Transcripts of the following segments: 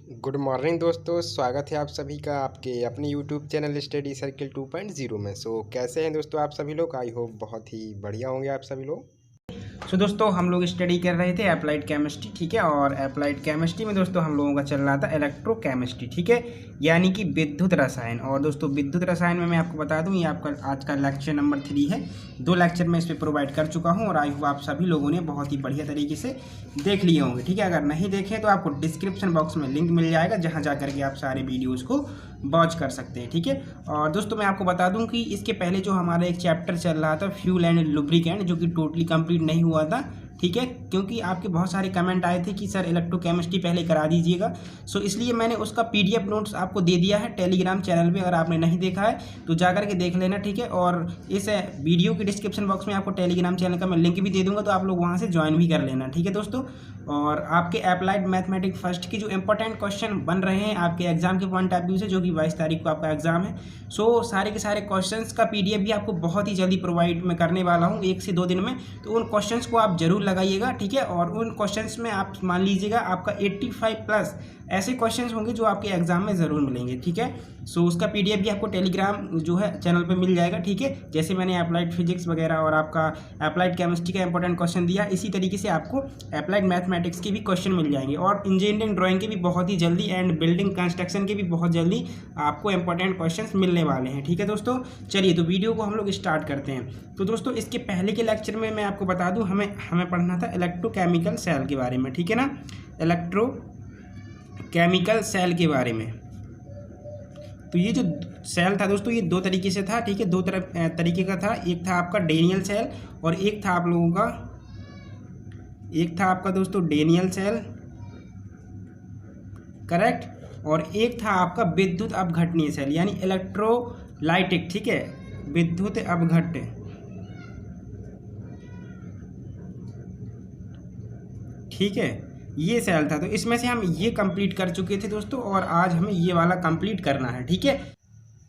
Good morning दोस्तों, स्वागत है आप सभी का आपके अपने यूट्यूब चैनल स्टडी सर्किल 2.0 में। कैसे हैं दोस्तों आप सभी लोग? आई होप बहुत ही बढ़िया होंगे आप सभी लोग। दोस्तों हम लोग स्टडी कर रहे थे अप्लाइड केमिस्ट्री, ठीक है। और अप्लाइड केमिस्ट्री में दोस्तों हम लोगों का चल रहा था इलेक्ट्रोकेमिस्ट्री, ठीक है, यानी कि विद्युत रसायन। और दोस्तों विद्युत रसायन में मैं आपको बता दूं, ये आपका आज का लेक्चर नंबर 3 है। 2 लेक्चर मैं इस पर प्रोवाइड कर चुका हूं और आई होप आप सभी लोगों ने बहुत ही बढ़िया तरीके से देख लिए होंगे, ठीक है। अगर नहीं देखे तो आपको डिस्क्रिप्शन बॉक्स में लिंक मिल जाएगा, जहाँ जा करके आप सारे वीडियोज़ को वॉच कर सकते हैं, ठीक है। और दोस्तों मैं आपको बता दूं कि इसके पहले जो हमारा एक चैप्टर चल रहा था फ्यूल एंड लुब्रिकेंट, जो कि टोटली कंप्लीट नहीं हुआ था, ठीक है, क्योंकि आपके बहुत सारे कमेंट आए थे कि सर इलेक्ट्रोकेमिस्ट्री पहले करा दीजिएगा। सो इसलिए मैंने उसका पीडीएफ नोट्स आपको दे दिया है टेलीग्राम चैनल पे। अगर आपने नहीं देखा है तो जाकर के देख लेना, ठीक है। और इस वीडियो के डिस्क्रिप्शन बॉक्स में आपको टेलीग्राम चैनल का मैं लिंक भी दे दूंगा, तो आप लोग वहाँ से ज्वाइन भी कर लेना, ठीक है दोस्तों। और आपके अप्लाइड मैथमेटिक्स फर्स्ट की जो इंपॉर्टेंट क्वेश्चन बन रहे हैं आपके एग्जाम के पॉइंट ऑफ व्यू से, जो कि 22 तारीख को आपका एग्जाम है, सो सारे के सारे क्वेश्चंस का पीडीएफ भी आपको बहुत ही जल्दी प्रोवाइड मैं करने वाला हूँ, 1 से 2 दिन में। तो उन क्वेश्चंस को आप जरूर लगाइएगा, ठीक है। और उन क्वेश्चंस में आप मान लीजिएगा आपका 85 प्लस ऐसे क्वेश्चंस होंगे जो आपके एग्जाम में ज़रूर मिलेंगे, ठीक है। सो उसका पीडीएफ भी आपको टेलीग्राम जो है चैनल पे मिल जाएगा, ठीक है। जैसे मैंने अप्लाइड फिजिक्स वगैरह और आपका अप्लाइड केमिस्ट्री का इंपॉर्टेंट क्वेश्चन दिया, इसी तरीके से आपको अप्लाइड मैथमेटिक्स के भी क्वेश्चन मिल जाएंगे, और इंजीनियरिंग ड्राइंग के भी बहुत ही जल्दी, एंड बिल्डिंग कंस्ट्रक्शन के भी बहुत जल्दी आपको इंपॉर्टेंट क्वेश्चन मिलने वाले हैं, ठीक है दोस्तों। चलिए तो वीडियो को हम लोग स्टार्ट करते हैं। तो दोस्तों इसके पहले के लेक्चर में मैं आपको बता दूं, हमें पढ़ना था इलेक्ट्रोकेमिकल सेल के बारे में, ठीक है ना, इलेक्ट्रोकेमिकल सेल के बारे में। तो ये जो सेल था दोस्तों, ये 2 तरीके से था, ठीक है, 2 तरीके का था। एक था आपका डेनियल सेल और एक था आप लोगों का, एक था आपका दोस्तों डेनियल सेल, करेक्ट, और एक था आपका विद्युत अपघटनीय सेल यानी इलेक्ट्रोलाइटिक, ठीक है, विद्युत अपघट्य, ठीक है, ये सेल था। तो इसमें से हम ये कंप्लीट कर चुके थे दोस्तों, और आज हमें ये वाला कंप्लीट करना है, ठीक है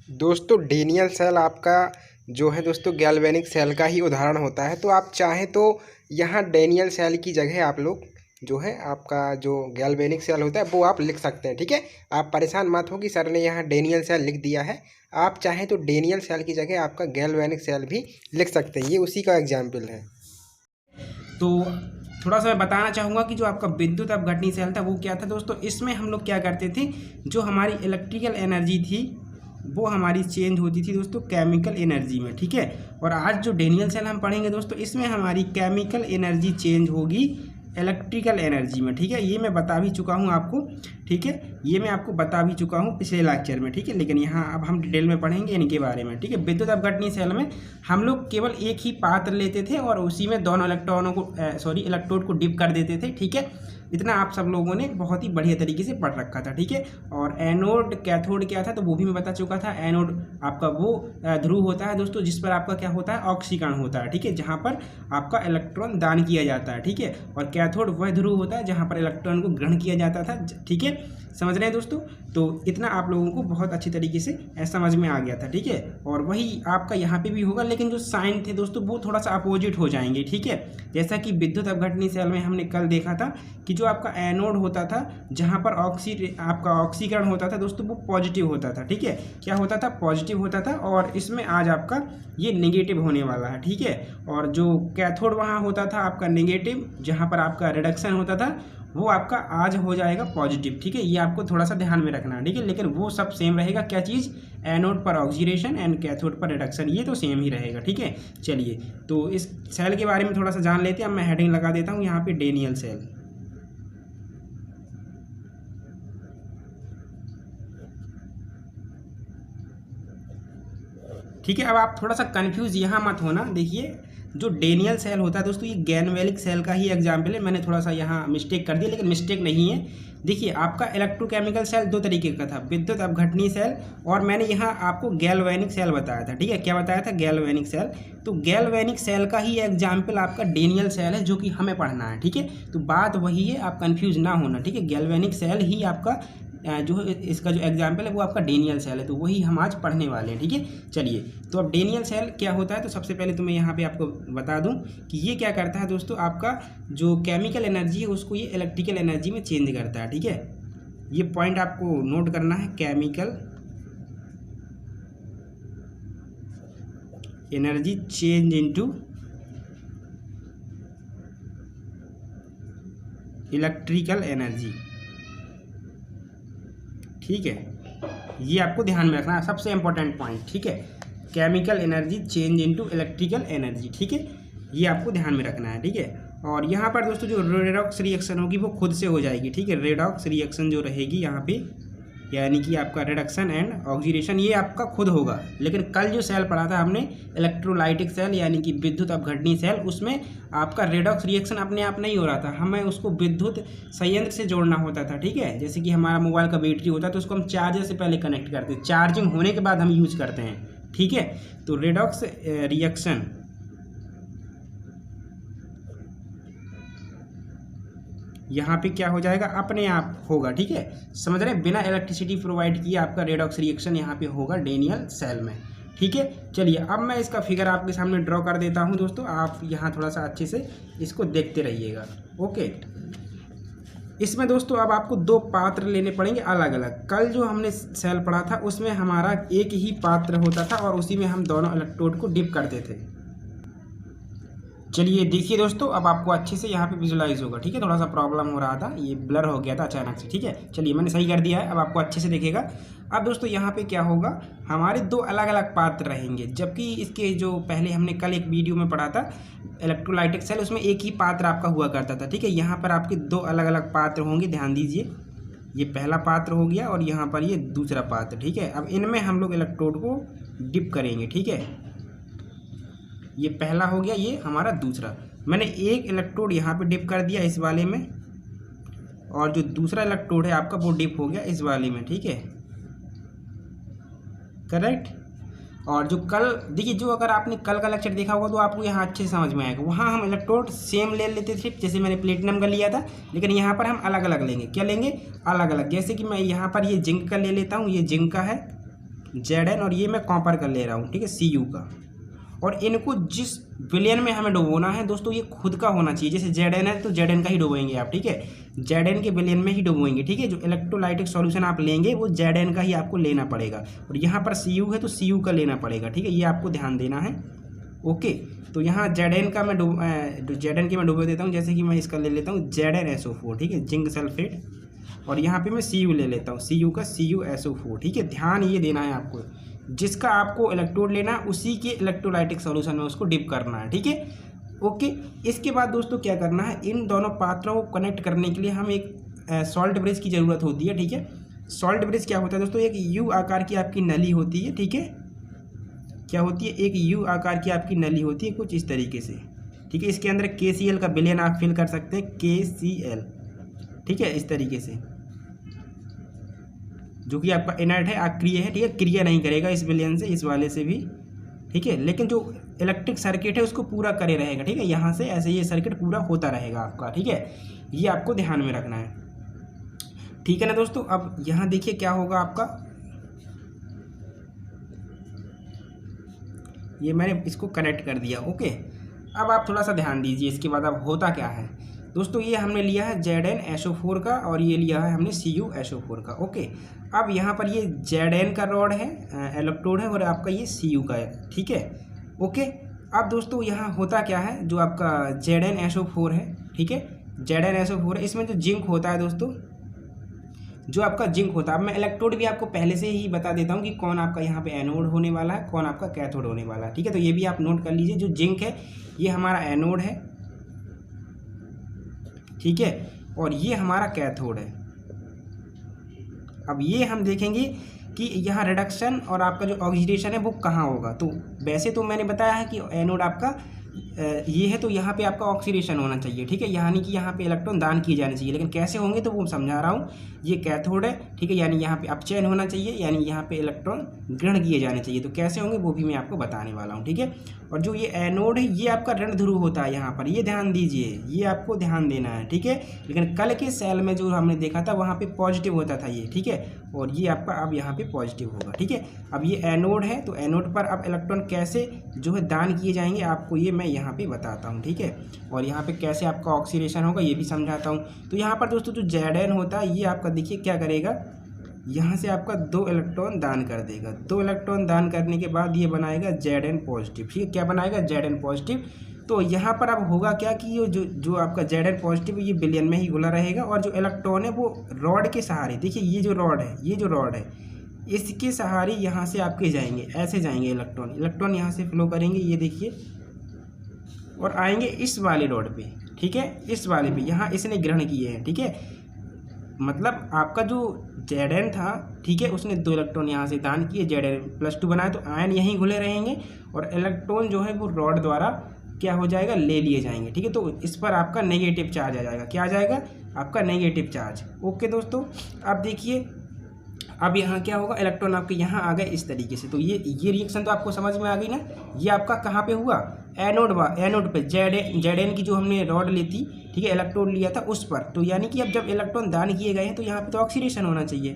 दोस्तों डेनियल सेल आपका जो है दोस्तों गैल्वेनिक सेल का ही उदाहरण होता है। तो आप चाहें तो यहाँ डेनियल सेल की जगह आप लोग जो है आपका जो गैल्वेनिक सेल होता है वो आप लिख सकते हैं, ठीक है। आप परेशान मत हो कि सर ने यहाँ डेनियल सेल लिख दिया है। आप चाहें तो डेनियल सेल की जगह आपका गैल्वेनिक सेल भी लिख सकते हैं, ये उसी का एग्जाम्पल है। तो थोड़ा सा मैं बताना चाहूँगा कि जो आपका विद्युत अपघटनीय सेल था वो क्या था दोस्तों। इसमें हम लोग क्या करते थे, जो हमारी इलेक्ट्रिकल एनर्जी थी वो हमारी चेंज होती थी दोस्तों केमिकल एनर्जी में, ठीक है। और आज जो डेनियल सेल हम पढ़ेंगे दोस्तों, इसमें हमारी केमिकल एनर्जी चेंज होगी इलेक्ट्रिकल एनर्जी में, ठीक है। ये मैं बता भी चुका हूँ आपको, ठीक है, ये मैं आपको बता भी चुका हूँ पिछले लेक्चर में, ठीक है। लेकिन यहाँ अब हम डिटेल में पढ़ेंगे इनके बारे में, ठीक है। विद्युत अपघटनीय सेल में हम लोग केवल एक ही पात्र लेते थे और उसी में दोनों इलेक्ट्रोड को डिप कर देते थे, ठीक है। इतना आप सब लोगों ने बहुत ही बढ़िया तरीके से पढ़ रखा था, ठीक है। और एनोड कैथोड क्या था तो वो भी मैं बता चुका था। एनोड आपका वो ध्रुव होता है दोस्तों जिस पर आपका क्या होता है, ऑक्सीकरण होता है, ठीक है, जहाँ पर आपका इलेक्ट्रॉन दान किया जाता है, ठीक है। और कैथोड वह ध्रुव होता है जहाँ पर इलेक्ट्रॉन को ग्रहण किया जाता था, ठीक है। समझ रहे हैं दोस्तों? तो इतना आप लोगों को बहुत अच्छी तरीके से समझ में आ गया था, ठीक है। और वही आपका यहाँ पे भी होगा, लेकिन जो साइन थे दोस्तों वो थोड़ा सा अपोजिट हो जाएंगे, ठीक है। जैसा कि विद्युत अपघटनीय सेल में हमने कल देखा था कि जो आपका एनोड होता था जहाँ पर आपका ऑक्सीकरण होता था दोस्तों, वो पॉजिटिव होता था, ठीक है। क्या होता था? पॉजिटिव होता था। और इसमें आज आपका ये नेगेटिव होने वाला है, ठीक है। और जो कैथोड वहाँ होता था आपका नेगेटिव, जहाँ पर आपका रिडक्शन होता था, वो आपका आज हो जाएगा पॉजिटिव, ठीक है। ये आपको थोड़ा सा ध्यान में रखना है, ठीक है। लेकिन वो सब सेम रहेगा, क्या चीज़? एनोड पर ऑक्सीडेशन एंड कैथोड पर रिडक्शन, ये तो सेम ही रहेगा, ठीक है। चलिए तो इस सेल के बारे में थोड़ा सा जान लेते हैं। अब मैं हेडिंग लगा देता हूँ यहाँ पे, डेनियल सेल, ठीक है। अब आप थोड़ा सा कंफ्यूज यहाँ मत होना। देखिए जो डेनियल सेल होता है दोस्तों, ये गैल्वेनिक सेल का ही एग्जाम्पल है। मैंने थोड़ा सा यहाँ मिस्टेक कर दिया, लेकिन मिस्टेक नहीं है। देखिए आपका इलेक्ट्रोकेमिकल सेल 2 तरीके का था, विद्युत अपघटनीय सेल, और मैंने यहाँ आपको गैल्वेनिक सेल बताया था, ठीक है। क्या बताया था? Galvanic cell. तो गैल्वेनिक सेल का ही एग्जाम्पल आपका डेनियल सेल है, जो कि हमें पढ़ना है, ठीक है। तो बात वही है, आप कंफ्यूज ना होना, ठीक है। गैल्वेनिक सेल ही आपका जो इसका जो एग्जाम्पल है वो आपका डेनियल सेल है, तो वही हम आज पढ़ने वाले हैं, ठीक है। चलिए तो अब डेनियल सेल क्या होता है, तो सबसे पहले तो मैं यहाँ पे आपको बता दूं कि ये क्या करता है दोस्तों, आपका जो केमिकल एनर्जी है उसको ये इलेक्ट्रिकल एनर्जी में चेंज करता है, ठीक है। ये पॉइंट आपको नोट करना है, chemical energy change into electrical energy, ठीक है। ये आपको ध्यान में रखना है, सबसे इंपॉर्टेंट पॉइंट, ठीक है। Chemical energy change into electrical energy, ठीक है, ये आपको ध्यान में रखना है, ठीक है। और यहाँ पर दोस्तों जो रेडॉक्स रिएक्शन होगी वो खुद से हो जाएगी, ठीक है। रेडॉक्स रिएक्शन जो रहेगी यहाँ पे, यानी कि आपका रिडक्शन एंड ऑक्सीडेशन, ये आपका खुद होगा। लेकिन कल जो सेल पढ़ा था हमने इलेक्ट्रोलाइटिक सेल यानी कि विद्युत अपघटनी सेल, उसमें आपका रेडॉक्स रिएक्शन अपने आप नहीं हो रहा था, हमें उसको विद्युत संयंत्र से जोड़ना होता था, ठीक है। जैसे कि हमारा मोबाइल का बैटरी होता है तो उसको हम चार्जर से पहले कनेक्ट करते हैं, चार्जिंग होने के बाद हम यूज करते हैं, ठीक है। तो रेडॉक्स रिएक्शन यहाँ पे क्या हो जाएगा, अपने आप होगा, ठीक है, समझ रहे हैं। बिना इलेक्ट्रिसिटी प्रोवाइड किए आपका रेडॉक्स रिएक्शन यहाँ पे होगा डेनियल सेल में, ठीक है। चलिए अब मैं इसका फिगर आपके सामने ड्रॉ कर देता हूँ दोस्तों, आप यहाँ थोड़ा सा अच्छे से इसको देखते रहिएगा, ओके। इसमें दोस्तों अब आपको दो पात्र लेने पड़ेंगे अलग अलग। कल जो हमने सेल पढ़ा था उसमें हमारा एक ही पात्र होता था और उसी में हम दोनों इलेक्ट्रोड को डिप करते थे। चलिए देखिए दोस्तों, अब आपको अच्छे से यहाँ पे विजुलाइज होगा, ठीक है। थोड़ा सा प्रॉब्लम हो रहा था, ये ब्लर हो गया था अचानक से, ठीक है। चलिए मैंने सही कर दिया है, अब आपको अच्छे से देखेगा। अब दोस्तों यहाँ पे क्या होगा, हमारे दो अलग अलग पात्र रहेंगे, जबकि इसके जो पहले हमने कल एक वीडियो में पढ़ा था इलेक्ट्रोलाइटिक सेल, उसमें एक ही पात्र आपका हुआ करता था, ठीक है। यहाँ पर आपके दो अलग अलग पात्र होंगे, ध्यान दीजिए। ये पहला पात्र हो गया और यहाँ पर ये दूसरा पात्र, ठीक है। अब इनमें हम लोग इलेक्ट्रोड को डिप करेंगे, ठीक है। ये पहला हो गया, ये हमारा दूसरा। मैंने एक इलेक्ट्रोड यहाँ पे डिप कर दिया इस वाले में, और जो दूसरा इलेक्ट्रोड है आपका वो डिप हो गया इस वाले में, ठीक है, करेक्ट। और जो कल देखिए, जो अगर आपने कल का लेक्चर देखा होगा तो आपको यहाँ अच्छे से समझ में आएगा। वहाँ हम इलेक्ट्रोड सेम ले लेते थे, जैसे मैंने प्लेटिनम का लिया था, लेकिन यहाँ पर हम अलग अलग लेंगे। क्या लेंगे, अलग अलग। जैसे कि मैं यहाँ पर ये जिंक का ले लेता हूँ, ये जिंक का है Zn, और ये मैं कॉपर का ले रहा हूँ, ठीक है, Cu का। और इनको जिस विलयन में हमें डुबोना है दोस्तों, ये खुद का होना चाहिए। जैसे Zn है तो Zn का ही डुबोएंगे आप, ठीक है, Zn के विलयन में ही डुबोएंगे, ठीक है। जो इलेक्ट्रोलाइटिक सॉल्यूशन आप लेंगे वो Zn का ही आपको लेना पड़ेगा। और यहाँ पर Cu है तो Cu का लेना पड़ेगा, ठीक है, ये आपको ध्यान देना है, ओके। तो यहाँ Zn का मैं Zn के मैं डुबो देता हूँ। जैसे कि मैं इसका ले लेता हूँ ZnSO4, ठीक है, जिंक सल्फेट, और यहाँ पे मैं Cu ले लेता हूँ, Cu का CuSO4, ठीक है। ध्यान ये देना है आपको, जिसका आपको इलेक्ट्रोड लेना है उसी के इलेक्ट्रोलाइटिक सॉल्यूशन में उसको डिप करना है, ठीक है, ओके। इसके बाद दोस्तों क्या करना है, इन दोनों पात्रों को कनेक्ट करने के लिए हम एक सॉल्ट ब्रिज की ज़रूरत होती है, ठीक है। सॉल्ट ब्रिज क्या होता है दोस्तों, एक यू आकार की आपकी नली होती है, ठीक है। क्या होती है, एक यू आकार की आपकी नली होती है कुछ इस तरीके से, ठीक है। इसके अंदर KCl का विलयन आप फिल कर सकते हैं, KCl, ठीक है, इस तरीके से, जो कि आपका इनर्ट है, अक्रिय है, ठीक है, क्रिया नहीं करेगा इस विलयन से, इस वाले से भी, ठीक है। लेकिन जो इलेक्ट्रिक सर्किट है उसको पूरा करे रहेगा, ठीक है। यहाँ से ऐसे ये सर्किट पूरा होता रहेगा आपका, ठीक है, ये आपको ध्यान में रखना है, ठीक है ना दोस्तों। अब यहाँ देखिए क्या होगा आपका, ये मैंने इसको कनेक्ट कर दिया, ओके। अब आप थोड़ा सा ध्यान दीजिए, इसके बाद अब होता क्या है दोस्तों, ये हमने लिया है ZnSO4 का और ये लिया है हमने CuSO4 का, ओके। अब यहाँ पर ये Zn का रॉड है, इलेक्ट्रोड है, और आपका ये Cu का है, ठीक है, ओके। अब दोस्तों यहाँ होता क्या है, जो आपका ZnSO4 है, ठीक है, ZnSO4 है, इसमें जो जिंक होता है दोस्तों, जो आपका जिंक होता है। अब मैं इलेक्ट्रोड भी आपको पहले से ही बता देता हूँ कि कौन आपका यहाँ पे एनोड होने वाला है, कौन आपका कैथोड होने वाला है, ठीक है। तो ये भी आप नोट कर लीजिए, जो जिंक है ये हमारा एनोड है, ठीक है, और ये हमारा कैथोड है। अब ये हम देखेंगे कि यहाँ रिडक्शन और आपका जो ऑक्सीडेशन है वो कहाँ होगा। तो वैसे तो मैंने बताया है कि एनोड आपका ये है, तो यहाँ पे आपका ऑक्सीडेशन होना चाहिए, ठीक है, यानी कि यहाँ पे इलेक्ट्रॉन दान किए जाने चाहिए। लेकिन कैसे होंगे तो वो समझा रहा हूँ। ये कैथोड है, ठीक है, यानी यहाँ पे अपचयन होना चाहिए, यानी यहाँ पे इलेक्ट्रॉन ग्रहण किए जाने चाहिए। तो कैसे होंगे वो भी मैं आपको बताने वाला हूँ, ठीक है। और जो ये एनोड है ये आपका ऋण ध्रुव होता है यहाँ पर, ये ध्यान दीजिए, ये आपको ध्यान देना है, ठीक है। लेकिन कल के सेल में जो हमने देखा था वहाँ पे पॉजिटिव होता था ये, ठीक है, और ये आपका अब यहाँ पे पॉजिटिव होगा, ठीक है। अब ये एनोड है, तो एनोड पर अब इलेक्ट्रॉन कैसे जो है दान किए जाएंगे, आपको ये मैं यहाँ यहाँ पे बताता हूँ, ठीक है। और यहाँ पे कैसे आपका ऑक्सीडेशन होगा ये भी समझाता हूँ। तो यहाँ पर दोस्तों जो Zn होता है ये आपका देखिए क्या करेगा, यहाँ से आपका 2 इलेक्ट्रॉन दान कर देगा। 2 इलेक्ट्रॉन दान करने के बाद ये बनाएगा Zn पॉजिटिव, ठीक है। क्या बनाएगा, Zn पॉजिटिव। तो यहाँ पर अब होगा क्या कि ये जो आपका Zn पॉजिटिव ये विलयन में ही घुला रहेगा, और जो इलेक्ट्रॉन है वो रॉड के सहारे, देखिए ये जो रॉड है इसके सहारे यहाँ से आपके जाएंगे, ऐसे जाएंगे इलेक्ट्रॉन यहाँ से फ्लो करेंगे, ये देखिए, और आएंगे इस वाले रॉड पे, ठीक है, इस वाले पे, यहाँ इसने ग्रहण किए हैं, ठीक है। मतलब आपका जो Zn था, ठीक है, उसने 2 इलेक्ट्रॉन यहाँ से दान किए, Zn+2 बनाए, तो आयन यहीं घुले रहेंगे और इलेक्ट्रॉन जो है वो रॉड द्वारा क्या हो जाएगा, ले लिए जाएंगे, ठीक है। तो इस पर आपका नेगेटिव चार्ज आ जाएगा, क्या आ जाएगा, आपका नेगेटिव चार्ज। ओके दोस्तों, अब देखिए अब यहाँ क्या होगा, इलेक्ट्रॉन आपके यहाँ आ गए इस तरीके से। तो ये रिएक्शन तो आपको समझ में आ गई ना। ये आपका कहाँ पे हुआ, एनोड पे, Zn की जो हमने रॉड ली थी, ठीक है, इलेक्ट्रॉन लिया था उस पर। तो यानी कि अब जब इलेक्ट्रॉन दान किए गए हैं तो यहाँ पे तो ऑक्सीडेशन होना चाहिए,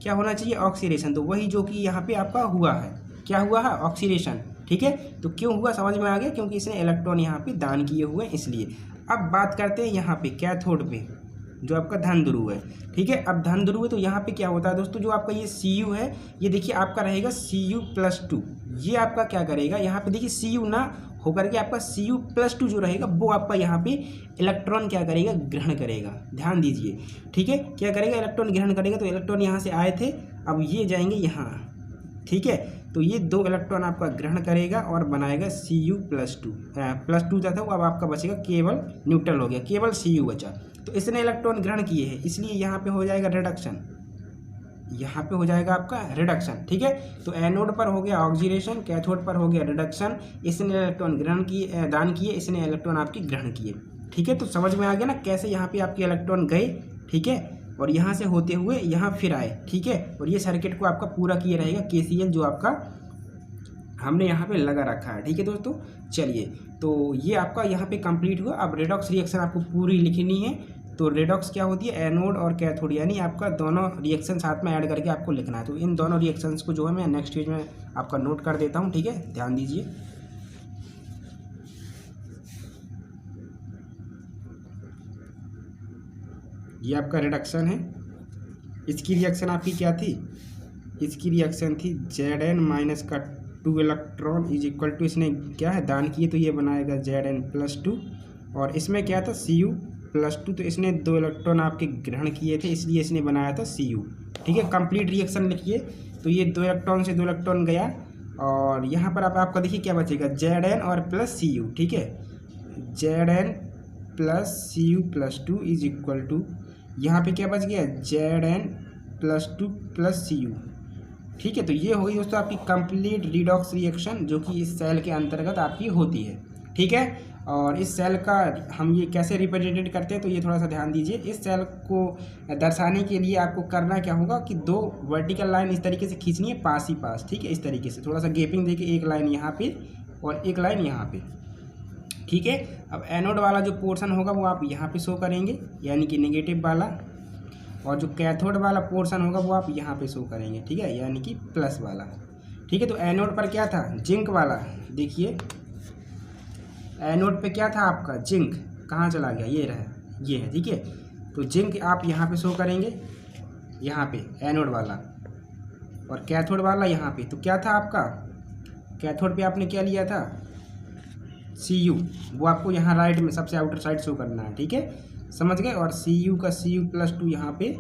क्या होना चाहिए, ऑक्सीडेशन। तो वही जो कि यहाँ पे आपका हुआ है, क्या हुआ है, ऑक्सीडेशन, ठीक है। तो क्यों हुआ समझ में आ गया, क्योंकि इसने इलेक्ट्रॉन यहाँ पे दान किए हुए इसलिए। अब बात करते हैं यहाँ पे कैथोड पे, जो आपका धन ध्रुव है, ठीक है। अब धन ध्रुव है तो यहाँ पे क्या होता है दोस्तों, जो आपका ये Cu है ये देखिए आपका रहेगा Cu+2। ये आपका क्या करेगा, यहाँ पे देखिए Cu ना होकर के आपका Cu+2 जो रहेगा वो आपका यहाँ पे इलेक्ट्रॉन क्या करेगा, ग्रहण करेगा, ध्यान दीजिए, ठीक है। क्या करेगा, इलेक्ट्रॉन ग्रहण करेगा। तो इलेक्ट्रॉन यहाँ से आए थे, अब ये जाएंगे यहाँ, ठीक है। तो ये 2 इलेक्ट्रॉन आपका ग्रहण करेगा और बनाएगा Cu+2 था, अब आपका बचेगा केवल न्यूट्रल हो गया, केवल Cu बचा। तो इसने इलेक्ट्रॉन ग्रहण किए हैं इसलिए यहाँ पे हो जाएगा रिडक्शन, यहाँ पे हो जाएगा आपका रिडक्शन, ठीक है। तो एनोड पर हो गया ऑक्सीडेशन, कैथोड पर हो गया रिडक्शन। इसने इलेक्ट्रॉन ग्रहण किए, दान किए, इसने इलेक्ट्रॉन आपके ग्रहण किए, ठीक है। तो समझ में आ गया ना कैसे यहाँ पे आपके इलेक्ट्रॉन गए, ठीक है, और यहाँ से होते हुए यहाँ फिर आए, ठीक है। और ये सर्किट को आपका पूरा किया रहेगा KCL जो आपका हमने यहाँ पे लगा रखा है, ठीक है दोस्तों। चलिए, तो ये आपका यहाँ पे कंप्लीट हुआ। अब रेडॉक्स रिएक्शन आपको पूरी लिखनी है। तो रेडॉक्स क्या होती है, एनोड और कैथोड, यानी आपका दोनों रिएक्शन साथ में ऐड करके आपको लिखना है। तो इन दोनों रिएक्शंस को जो है मैं नेक्स्ट पेज में आपका नोट कर देता हूँ, ठीक है, ध्यान दीजिए। ये आपका रिडक्शन है। इसकी रिएक्शन आपकी क्या थी, इसकी रिएक्शन थी Zn-2 electron is equal to, इसने क्या है दान किए तो ये बनाएगा Zn+2, और इसमें क्या था Cu+2, तो इसने 2 इलेक्ट्रॉन आपके ग्रहण किए थे इसलिए इसने बनाया था Cu, ठीक है। कंप्लीट रिएक्शन लिखिए। तो ये 2 इलेक्ट्रॉन से 2 इलेक्ट्रॉन गया, और यहाँ पर आपका देखिए क्या बचेगा, Zn और प्लस Cu, ठीक है, Zn+Cu+2 इज इक्वल टू, यहाँ पे क्या बच गया, Zn+2 + Cu, ठीक है। तो ये हो गई दोस्तों आपकी कंप्लीट रिडॉक्स रिएक्शन जो कि इस सेल के अंतर्गत आपकी होती है, ठीक है। और इस सेल का हम ये कैसे रिप्रेजेंटेट करते हैं तो ये थोड़ा सा ध्यान दीजिए। इस सेल को दर्शाने के लिए आपको करना क्या होगा कि 2 वर्टिकल लाइन इस तरीके से खींचनी है पास ही पास, ठीक है, इस तरीके से थोड़ा सा गैपिंग देके एक लाइन यहाँ पे और एक लाइन यहाँ पे, ठीक है। अब एनोड वाला जो पोर्शन होगा वो आप यहाँ पे शो करेंगे, यानी कि नेगेटिव वाला, और जो कैथोड वाला पोर्शन होगा वो आप यहाँ पे शो करेंगे, ठीक है, यानी कि प्लस वाला, ठीक है। तो एनोड पर क्या था, जिंक वाला, देखिए एनोड पे क्या था आपका, जिंक कहाँ चला गया, ये रहा, ये है, ठीक है। तो जिंक आप यहाँ पे शो करेंगे, यहाँ पे एनोड वाला, और कैथोड वाला यहाँ पे। तो क्या था आपका, कैथोड पे आपने क्या लिया था, Cu, वो आपको यहाँ राइट में सबसे आउटर साइड शो करना है, ठीक है, समझ गए। और Cu का Cu+2 यहाँ पे,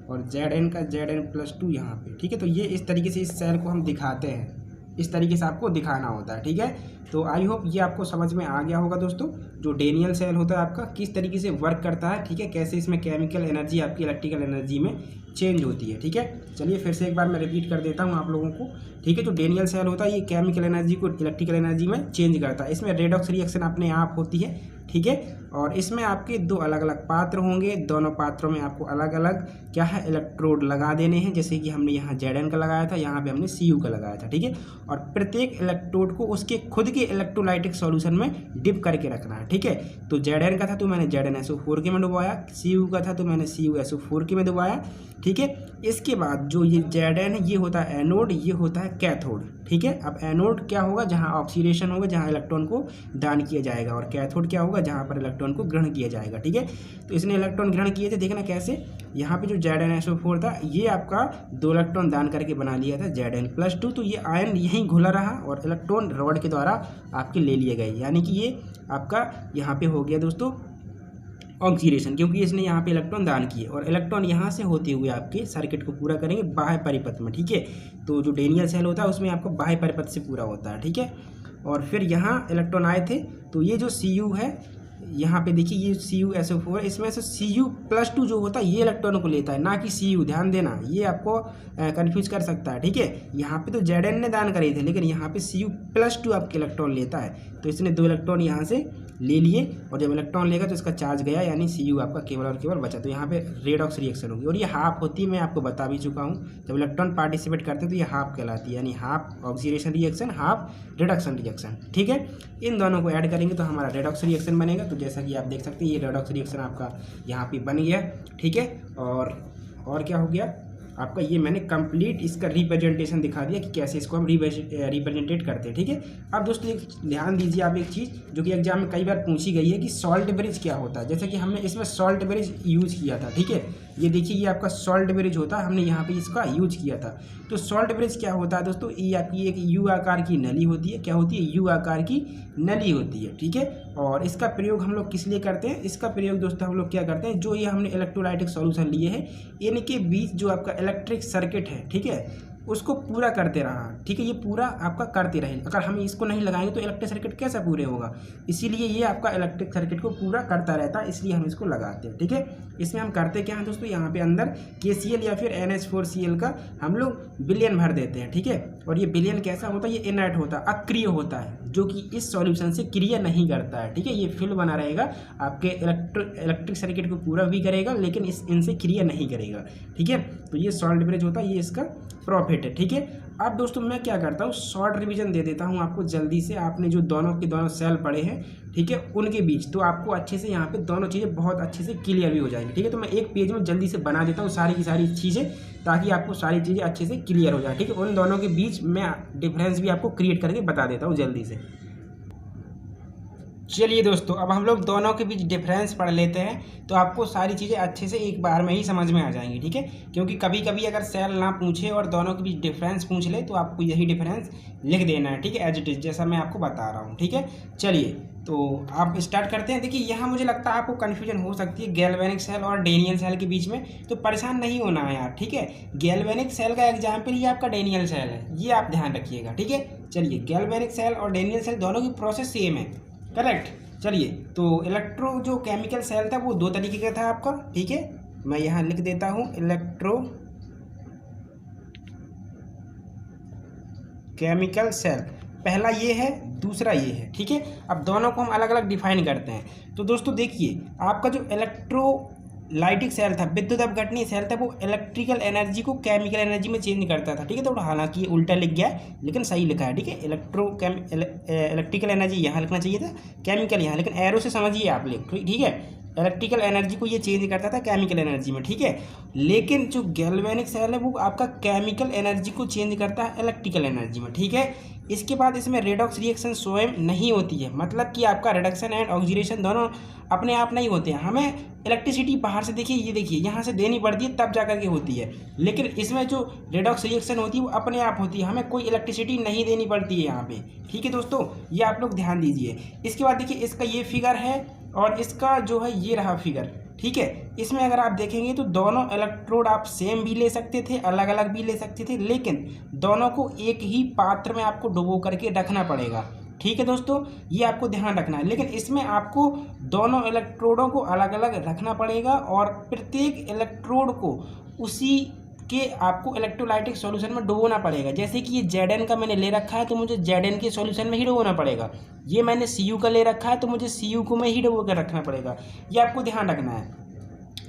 और Zn का Zn+2 यहाँ पे, ठीक है। तो ये इस तरीके से इस सेल को हम दिखाते हैं, इस तरीके से आपको दिखाना होता है, ठीक है। तो आई होप ये आपको समझ में आ गया होगा दोस्तों, जो डेनियल सेल होता है आपका किस तरीके से वर्क करता है, ठीक है, कैसे इसमें केमिकल एनर्जी आपकी इलेक्ट्रिकल एनर्जी में चेंज होती है, ठीक है। चलिए फिर से एक बार मैं रिपीट कर देता हूँ आप लोगों को, ठीक है। जो डेनियल सेल होता है ये केमिकल एनर्जी को इलेक्ट्रिकल एनर्जी में चेंज करता है। इसमें रेडॉक्स रिएक्शन अपने आप होती है, ठीक है। और इसमें आपके 2 अलग अलग पात्र होंगे, दोनों पात्रों में आपको अलग अलग क्या है, इलेक्ट्रोड लगा देने हैं। जैसे कि हमने यहाँ Zn का लगाया था, यहाँ पे हमने Cu का लगाया था, ठीक है। और प्रत्येक इलेक्ट्रोड को उसके खुद के इलेक्ट्रोलाइटिक सॉल्यूशन में डिप करके रखना है, ठीक है। तो Zn का था तो मैंने ZnSO4 के में डुबाया, Cu का था तो मैंने CuSO4 के में डुबाया, ठीक है। इसके बाद जो ये Zn है ये होता है एनोड, ये होता है कैथोड, ठीक है। अब एनोड क्या होगा, जहाँ ऑक्सीडेशन होगा, जहाँ इलेक्ट्रॉन को दान किया जाएगा, और कैथोड क्या होगा, जहाँ पर इलेक्ट्रॉन को ग्रहण किया जाएगा। ठीक है, तो इसने इलेक्ट्रॉन ग्रहण किए थे, देखना कैसे, यहाँ पे जो ZnSO4 था ये आपका 2 इलेक्ट्रॉन दान करके बना लिया था Zn+2, तो ये आयन यहीं घुला रहा और इलेक्ट्रॉन रॉड के द्वारा आपके ले लिए गए, यानी कि ये आपका यहाँ पे हो गया दोस्तों ऑक्सीडेशन, क्योंकि इसने यहाँ पे इलेक्ट्रॉन दान किए, और इलेक्ट्रॉन यहाँ से होते हुए आपके सर्किट को पूरा करेंगे बाह्य परिपथ में। ठीक है, तो जो डेनियल सेल होता है उसमें आपको बाह्य परिपथ से पूरा होता है। ठीक है, और फिर यहाँ इलेक्ट्रॉन आए थे, तो ये जो Cu है, यहाँ पे देखिए ये CuSO4 है, इसमें से Cu+2 जो होता है ये इलेक्ट्रॉन को लेता है, ना कि Cu। ध्यान देना, ये आपको कंफ्यूज कर सकता है। ठीक है, यहाँ पे तो Zn ने दान करे थे, लेकिन यहाँ पे Cu+2 आपके इलेक्ट्रॉन लेता है, तो इसने 2 इलेक्ट्रॉन यहाँ से ले लिए, और जब इलेक्ट्रॉन लेगा तो इसका चार्ज गया, यानी Cu आपका केवल और केवल बचा, तो यहाँ पे रेडॉक्स रिएक्शन होगी, और ये हाफ होती है, मैं आपको बता भी चुका हूँ। जब इलेक्ट्रॉन पार्टिसिपेट करते हैं तो ये हाफ कहलाती है, यानी half oxidation reaction, half reduction reaction. ठीक है, इन दोनों को ऐड करेंगे तो हमारा रेडॉक्स रिएक्शन बनेगा। तो जैसा कि आप देख सकते हैं ये रेडॉक्स रिएक्शन आपका यहाँ पे बन गया। ठीक है, और क्या हो गया आपका, ये मैंने कंप्लीट इसका रिप्रेजेंटेशन दिखा दिया कि कैसे इसको हम रिप्रेजेंटेट करते हैं। ठीक है, अब दोस्तों एक ध्यान दीजिए आप, एक चीज़ जो कि एग्जाम में कई बार पूछी गई है कि सॉल्ट ब्रिज क्या होता है। जैसे कि हमने इसमें सॉल्ट ब्रिज यूज किया था। ठीक है, ये देखिए ये आपका सॉल्ट ब्रिज होता है, हमने यहाँ पे इसका यूज किया था। तो सॉल्ट ब्रिज क्या होता है दोस्तों, ये आपकी एक यू आकार की नली होती है। क्या होती है, यू आकार की नली होती है। ठीक है, और इसका प्रयोग हम लोग किस लिए करते हैं, इसका प्रयोग दोस्तों हम लोग क्या करते हैं, जो ये हमने इलेक्ट्रोलाइटिक सॉल्यूशन लिए हैं इनके बीच जो आपका इलेक्ट्रिक सर्किट है, ठीक है, उसको पूरा करते रहा। ठीक है, ये पूरा आपका करते रहे, अगर हम इसको नहीं लगाएंगे तो इलेक्ट्रिक सर्किट कैसे पूरे होगा, इसीलिए ये आपका इलेक्ट्रिक सर्किट को पूरा करता रहता है, इसलिए हम इसको लगाते हैं। ठीक है, इसमें हम करते क्या हैं दोस्तों, यहाँ पे अंदर KCl या फिर NH4Cl का हम लोग विलयन भर देते हैं। ठीक है, और ये विलयन कैसा होता है, ये इनर्ट होता है, अक्रिय होता है, जो कि इस सॉल्यूशन से क्रिया नहीं करता है। ठीक है, ये फिल बना रहेगा, आपके इलेक्ट्रिक सर्किट को पूरा भी करेगा, लेकिन इनसे क्रिया नहीं करेगा। ठीक है, तो ये सॉल्ट ब्रिज होता है, ये इसका प्रॉफिट है। ठीक है, अब दोस्तों मैं क्या करता हूँ, शॉर्ट रिवीजन दे देता हूँ आपको जल्दी से। आपने जो दोनों के दोनों सेल पढ़े हैं, ठीक है, उनके बीच, तो आपको अच्छे से यहाँ पे दोनों चीज़ें बहुत अच्छे से क्लियर भी हो जाएंगी। ठीक है, तो मैं एक पेज में जल्दी से बना देता हूँ सारी की सारी चीज़ें, ताकि आपको सारी चीज़ें अच्छे से क्लियर हो जाए। ठीक है, उन दोनों के बीच मैं डिफरेंस भी आपको क्रिएट करके बता देता हूँ जल्दी से। चलिए दोस्तों, अब हम लोग दोनों के बीच डिफरेंस पढ़ लेते हैं, तो आपको सारी चीज़ें अच्छे से एक बार में ही समझ में आ जाएंगी। ठीक है, क्योंकि कभी कभी अगर सेल ना पूछे और दोनों के बीच डिफरेंस पूछ ले, तो आपको यही डिफरेंस लिख देना है। ठीक है, एज इट इज़, जैसा मैं आपको बता रहा हूँ। ठीक है, चलिए तो आप स्टार्ट करते हैं। देखिए यहाँ मुझे लगता है आपको कन्फ्यूजन हो सकती है गैल्वेनिक सेल और डेनियल सेल के बीच में, तो परेशान नहीं होना है यार। ठीक है, गैल्वेनिक सेल का एग्जाम्पल ये आपका डेनियल सेल है, ये आप ध्यान रखिएगा। ठीक है, चलिए गैल्वेनिक सेल और डेनियल सेल दोनों की प्रोसेस सेम है, करेक्ट। चलिए, तो इलेक्ट्रो जो केमिकल सेल था वो 2 तरीके का था आपका। ठीक है, मैं यहाँ लिख देता हूँ इलेक्ट्रो केमिकल सेल, पहला ये है, दूसरा ये है। ठीक है, अब दोनों को हम अलग अलग डिफाइन करते हैं। तो दोस्तों देखिए, आपका जो इलेक्ट्रोलाइटिक सेल था, विद्युत अपघटनीय सेल था, वो इलेक्ट्रिकल एनर्जी को केमिकल एनर्जी में चेंज करता था। ठीक है, तो हालांकि ये उल्टा लिख गया है, लेकिन सही लिखा है। ठीक है, इलेक्ट्रिकल एनर्जी यहाँ लिखना चाहिए था, केमिकल यहाँ, लेकिन एरो से समझिए आप लोग। ठीक है, इलेक्ट्रिकल एनर्जी को ये चेंज करता था केमिकल एनर्जी में। ठीक है, लेकिन जो गैल्वेनिक सेल है वो आपका केमिकल एनर्जी को चेंज करता है इलेक्ट्रिकल एनर्जी में। ठीक है, इसके बाद इसमें रेडॉक्स रिएक्शन स्वयं नहीं होती है, मतलब कि आपका रिडक्शन एंड ऑक्सीडेशन दोनों अपने आप नहीं होते हैं, हमें इलेक्ट्रिसिटी बाहर से, देखिए ये देखिए यहाँ से देनी पड़ती है, तब जाकर के होती है। लेकिन इसमें जो रेडॉक्स रिएक्शन होती है वो अपने आप होती है, हमें कोई इलेक्ट्रिसिटी नहीं देनी पड़ती है यहाँ पे। ठीक है दोस्तों, ये आप लोग ध्यान दीजिए। इसके बाद देखिए इसका ये फिगर है और इसका जो है ये रहा फिगर। ठीक है, इसमें अगर आप देखेंगे तो दोनों इलेक्ट्रोड आप सेम भी ले सकते थे, अलग अलग भी ले सकते थे, लेकिन दोनों को एक ही पात्र में आपको डुबो करके रखना पड़ेगा। ठीक है दोस्तों, ये आपको ध्यान रखना है। लेकिन इसमें आपको दोनों इलेक्ट्रोडों को अलग अलग रखना पड़ेगा और प्रत्येक इलेक्ट्रोड को उसी के आपको इलेक्ट्रोलाइटिक सॉल्यूशन में डुबोना पड़ेगा। जैसे कि ये Zn का मैंने ले रखा है तो मुझे Zn के सॉल्यूशन में ही डुबोना पड़ेगा। ये मैंने Cu का ले रखा है तो मुझे Cu को में ही डुबो कर रखना पड़ेगा। ये आपको ध्यान रखना है।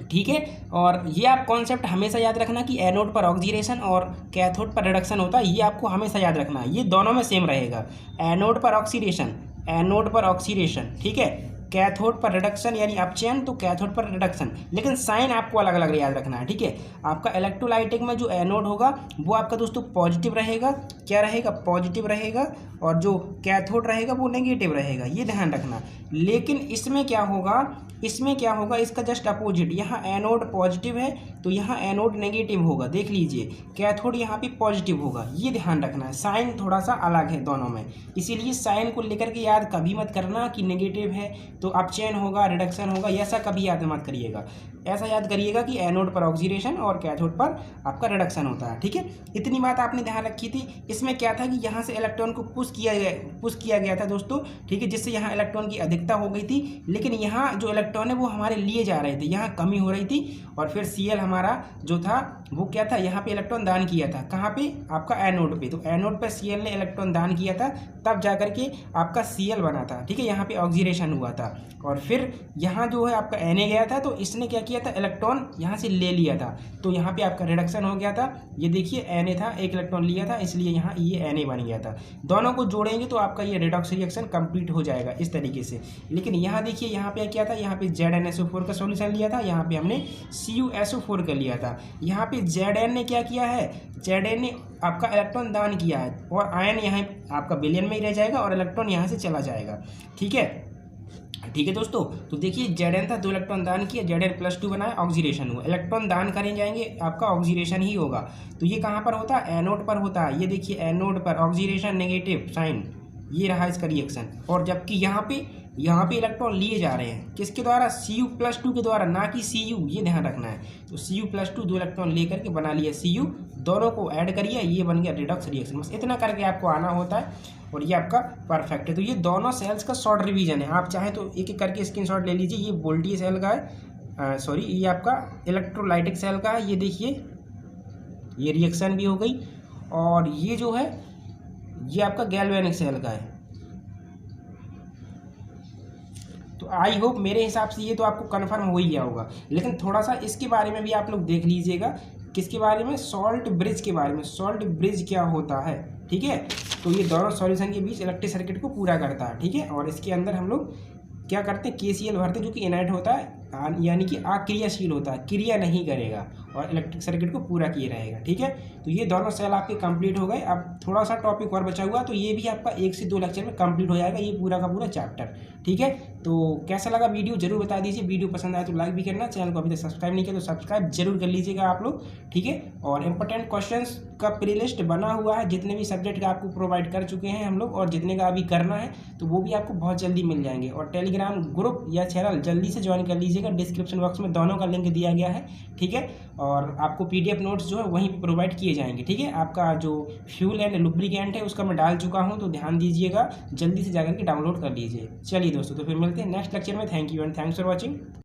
ठीक है, और ये आप कॉन्सेप्ट हमेशा याद रखना कि एनोड पर ऑक्सीडेशन और कैथोड पर रिडक्शन होता है, ये आपको हमेशा याद रखना है। ये दोनों में सेम रहेगा, एनोड पर ऑक्सीडेशन, एनोड पर ऑक्सीडेशन। ठीक है, कैथोड पर रिडक्शन यानी अपचयन, तो कैथोड पर रिडक्शन, लेकिन साइन आपको अलग अलग याद रखना है, ठीक है। आपका इलेक्ट्रोलाइटिक में जो एनोड होगा वो आपका दोस्तों पॉजिटिव रहेगा, क्या रहेगा, पॉजिटिव रहेगा, और जो कैथोड रहेगा वो नेगेटिव रहेगा, ये ध्यान रखना। लेकिन इसमें क्या होगा, इसका जस्ट अपोजिट, यहाँ एनोड पॉजिटिव है तो यहाँ एनोड नेगेटिव होगा, देख लीजिए, कैथोड यहाँ पे पॉजिटिव होगा, ये ध्यान रखना है। साइन थोड़ा सा अलग है दोनों में, इसीलिए साइन को लेकर के याद कभी मत करना कि नेगेटिव है तो अपचयन होगा, रिडक्शन होगा, ऐसा कभी याद मत करिएगा। ऐसा याद करिएगा कि एनोड पर ऑक्सीडेशन और कैथोड पर आपका रिडक्शन होता है, ठीक है। इतनी बात आपने ध्यान रखी थी। इसमें क्या था कि यहाँ से इलेक्ट्रॉन को पुश किया गया था दोस्तों, ठीक है, जिससे यहाँ इलेक्ट्रॉन की अधिकता हो गई थी, लेकिन यहाँ जो इलेक्ट्रॉन है वो हमारे लिए जा रहे थे, यहाँ कमी हो रही थी, और फिर Cl हमारा जो था वो क्या था, यहाँ पे इलेक्ट्रॉन दान किया था, कहाँ पे, आपका एनोड पे, तो एनोड पे Cl ने इलेक्ट्रॉन दान किया था, तब जाकर के आपका Cl बना था, ठीक है, यहाँ पे ऑक्सीडेशन हुआ था। और फिर यहाँ जो है आपका Na गया था, तो इसने क्या किया था, इलेक्ट्रॉन यहाँ से ले लिया था, तो यहाँ पे आपका रिडक्शन हो गया था। ये देखिए Na था, एक इलेक्ट्रॉन लिया था, इसलिए यहाँ ये Na बन गया था। दोनों को जोड़ेंगे तो आपका ये रिडॉक्स रिएक्शन कंप्लीट हो जाएगा इस तरीके से। लेकिन यहाँ देखिए, यहाँ पे क्या था, यहाँ पे ZnSO4 का सॉल्यूशन लिया था, यहाँ पे हमने CuSO4 का लिया था। यहाँ पे Zn ने क्या किया है, Zn ने आपका इलेक्ट्रॉन दान किया है, और आयन यहाँ आपका विलयन में ही रह जाएगा और इलेक्ट्रॉन यहाँ से चला जाएगा, ठीक है दोस्तों। तो देखिए Zn था, 2 इलेक्ट्रॉन दान किया, Zn+2 बनाया, ऑक्सीडेशन हुआ, इलेक्ट्रॉन दान करें जाएंगे आपका ऑक्सीडेशन ही होगा। तो ये कहाँ पर होता है, एनोड पर होता है, ये देखिए एनोड पर ऑक्सीडेशन, नेगेटिव साइन, ये रहा इसका रिएक्शन। और जबकि यहाँ पे इलेक्ट्रॉन लिए जा रहे हैं, किसके द्वारा, Cu+2 के द्वारा, ना कि Cu, ये ध्यान रखना है। तो Cu+2 2 इलेक्ट्रॉन लेकर के बना लिया Cu, दोनों को ऐड करिए, ये बन गया रिडॉक्स रिएक्शन। बस इतना करके आपको आना होता है और ये आपका परफेक्ट है। तो ये दोनों सेल्स का शॉर्ट रिवीजन है, आप चाहें तो एक एक करके स्क्रीनशॉट ले लीजिए। ये वोल्टेज सेल का है, सॉरी ये आपका इलेक्ट्रोलाइटिक सेल का है, ये देखिए ये रिएक्शन भी हो गई, और ये जो है ये आपका गैल्वेनिक सेल का है। तो आई होप मेरे हिसाब से ये तो आपको कन्फर्म हो ही गया होगा, लेकिन थोड़ा सा इसके बारे में भी आप लोग देख लीजिएगा, किसके बारे में, सॉल्ट ब्रिज के बारे में। सॉल्ट ब्रिज क्या होता है, ठीक है। तो ये दोनों सॉल्यूशन के बीच इलेक्ट्रिक सर्किट को पूरा करता है, ठीक है। और इसके अंदर हम लोग क्या करते हैं, KCl भरते हैं, जो कि इनर्ट होता है, यानी कि अक्रियाशील होता है, क्रिया नहीं करेगा और इलेक्ट्रिक सर्किट को पूरा किए रहेगा, ठीक है। तो ये दोनों सेल आपके कंप्लीट हो गए। अब थोड़ा सा टॉपिक और बचा हुआ, तो ये भी आपका 1 से 2 लेक्चर में कंप्लीट हो जाएगा, ये पूरा का पूरा चैप्टर, ठीक है। तो कैसा लगा वीडियो जरूर बता दीजिए, वीडियो पसंद आए तो लाइक भी करना, चैनल को अभी तक सब्सक्राइब नहीं किया तो सब्सक्राइब जरूर कर लीजिएगा आप लोग, ठीक है। और इंपॉर्टेंट क्वेश्चंस का प्ले लिस्ट बना हुआ है, जितने भी सब्जेक्ट का आपको प्रोवाइड कर चुके हैं हम लोग, और जितने का अभी करना है तो वो भी आपको बहुत जल्दी मिल जाएंगे। और टेलीग्राम ग्रुप या चैनल जल्दी से ज्वाइन कर लीजिएगा, डिस्क्रिप्शन बॉक्स में दोनों का लिंक दिया गया है, ठीक है। और आपको PDF नोट्स जो है वहीं पे प्रोवाइड किए जाएंगे, ठीक है। आपका जो फ्यूल एंड लुब्रिकेंट है उसका मैं डाल चुका हूं, तो ध्यान दीजिएगा, जल्दी से जाकर के डाउनलोड कर लीजिए। चलिए दोस्तों, तो फिर मिलते हैं नेक्स्ट लेक्चर में। Thank you and thanks for watching.